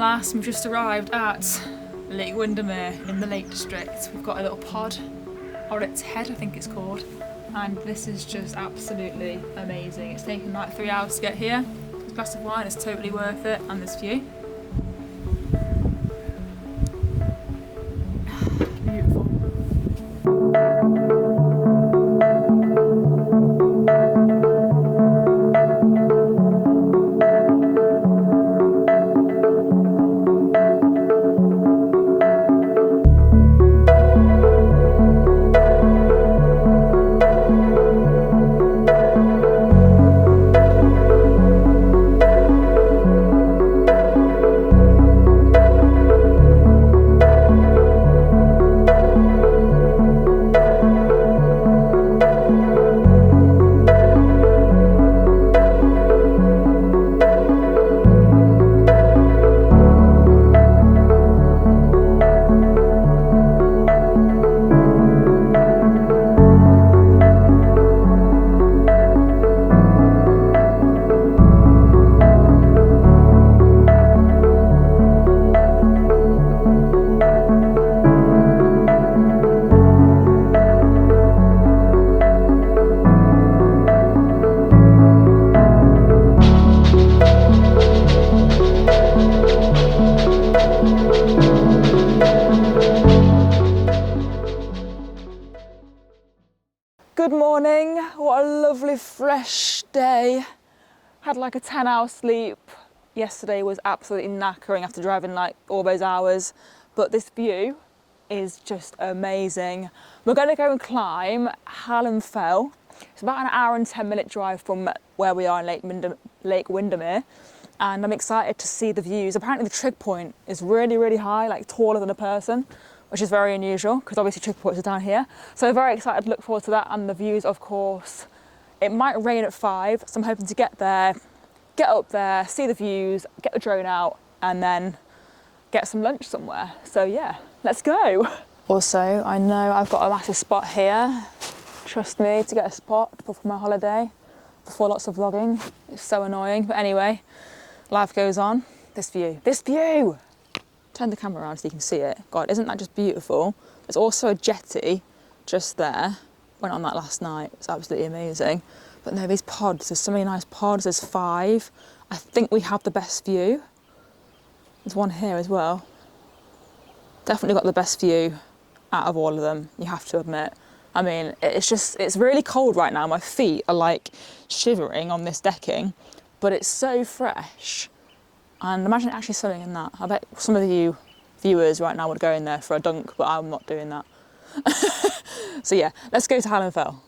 last, we've just arrived at Lake Windermere in the Lake District. We've got a little pod on its head, I think it's called, and this is just absolutely amazing. It's taken like 3 hours to get here. This glass of wine is totally worth it, and this view. Beautiful. Good morning, what a lovely fresh day. Had like a 10-hour sleep. Yesterday was absolutely knackering after driving like all those hours, but this view is just amazing. We're going to go and climb Hallin Fell. It's about an hour and 10-minute drive from where we are in Lake Windermere, and I'm excited to see the views. Apparently the trig point is really high, like taller than a person, which is very unusual because obviously trig points are down here. So very excited to look forward to that, and the views, of course. It might rain at 5, so I'm hoping to get there, get up there, see the views, get the drone out, and then get some lunch somewhere. So yeah, let's go. Also, I know I've got a massive spot here. Trust me, to get a spot before my holiday, before lots of vlogging. It's so annoying, but anyway, life goes on. This view! Turn the camera around so you can see it. God, isn't that just beautiful? There's also a jetty just there. Went on that last night. It's absolutely amazing. But no, these pods, there's so many nice pods. There's 5. I think we have the best view. There's one here as well. Definitely got the best view out of all of them, you have to admit. I mean, it's really cold right now. My feet are like shivering on this decking, but it's so fresh. And imagine actually swimming in that. I bet some of you viewers right now would go in there for a dunk, but I'm not doing that. So yeah, let's go to Hallin Fell.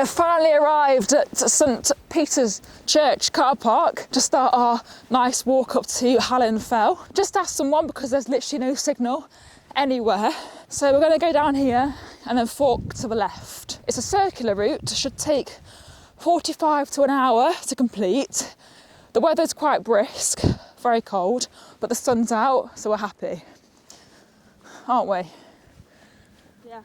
have finally arrived at St Peter's Church car park to start our nice walk up to Hallin Fell. Just asked someone because there's literally no signal anywhere. So we're going to go down here and then fork to the left. It's a circular route, should take 45 to an hour to complete. The weather's quite brisk, very cold, but the sun's out, so we're happy, aren't we? Yeah.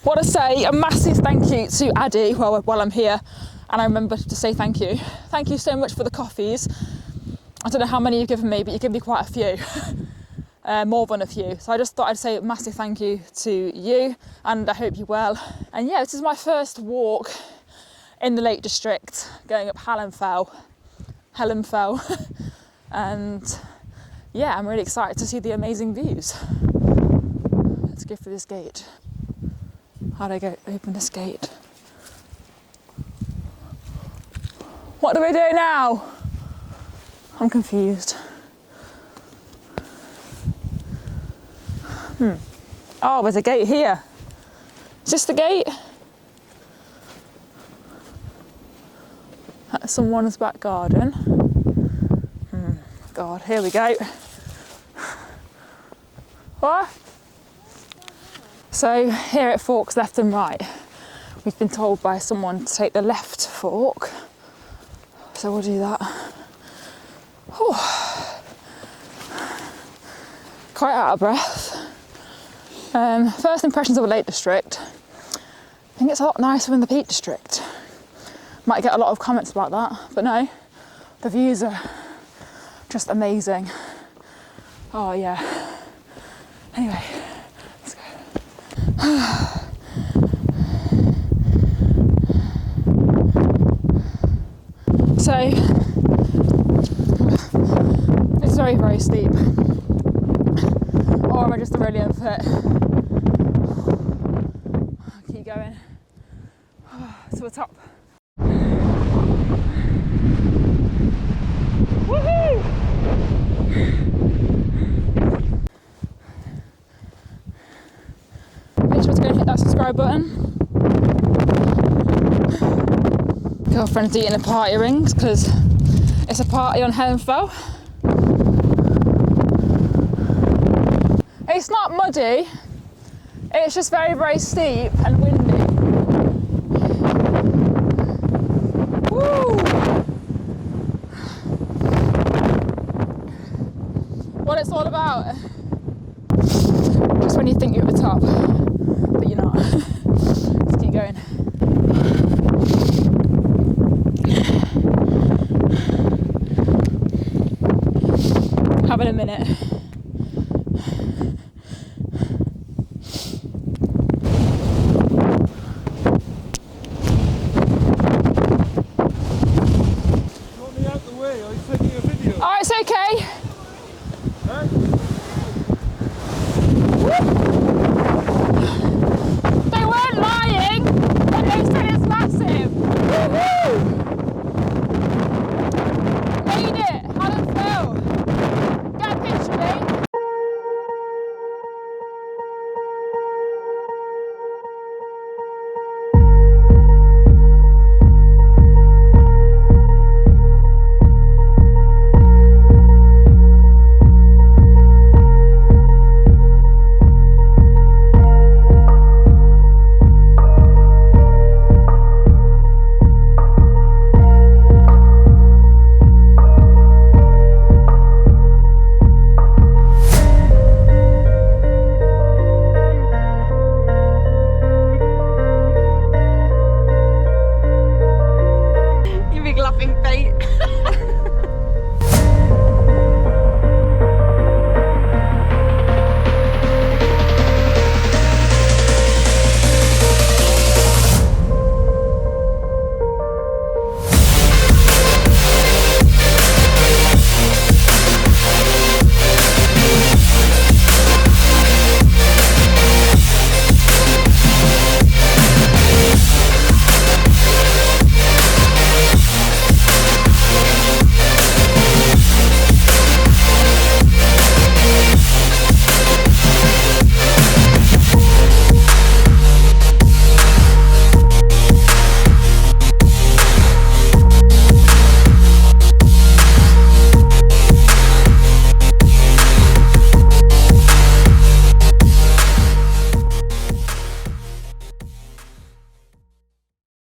Want to say a massive thank you to Addy while I'm here, and I remember to say thank you. Thank you so much for the coffees. I don't know how many you've given me, but you've given me quite a few. More than a few. So I just thought I'd say a massive thank you to you, and I hope you're well. And yeah, this is my first walk in the Lake District, going up Hallin Fell. And yeah, I'm really excited to see the amazing views. Let's go through this gate. How do I go open this gate? What do we do now? I'm confused. Oh, there's a gate here. Is this the gate? That's someone's back garden. God, here we go. What? So here it forks left and right. We've been told by someone to take the left fork. So we'll do that. Whew. Quite out of breath. First impressions of the Lake District. I think it's a lot nicer than the Peak District. Might get a lot of comments about that, but no, the views are just amazing. Oh yeah. Anyway, let's go. So, it's very, very steep. Or am I just really unfit? I'll keep going to the top. Woohoo! Make sure to go and hit that subscribe button. Girlfriend's eating the party rings because it's a party on Hallin Fell. It's not muddy, it's just very, very steep and windy. Woo! What it's all about. Just when you think you're at the top, but you're not. Let's keep going. Having a minute.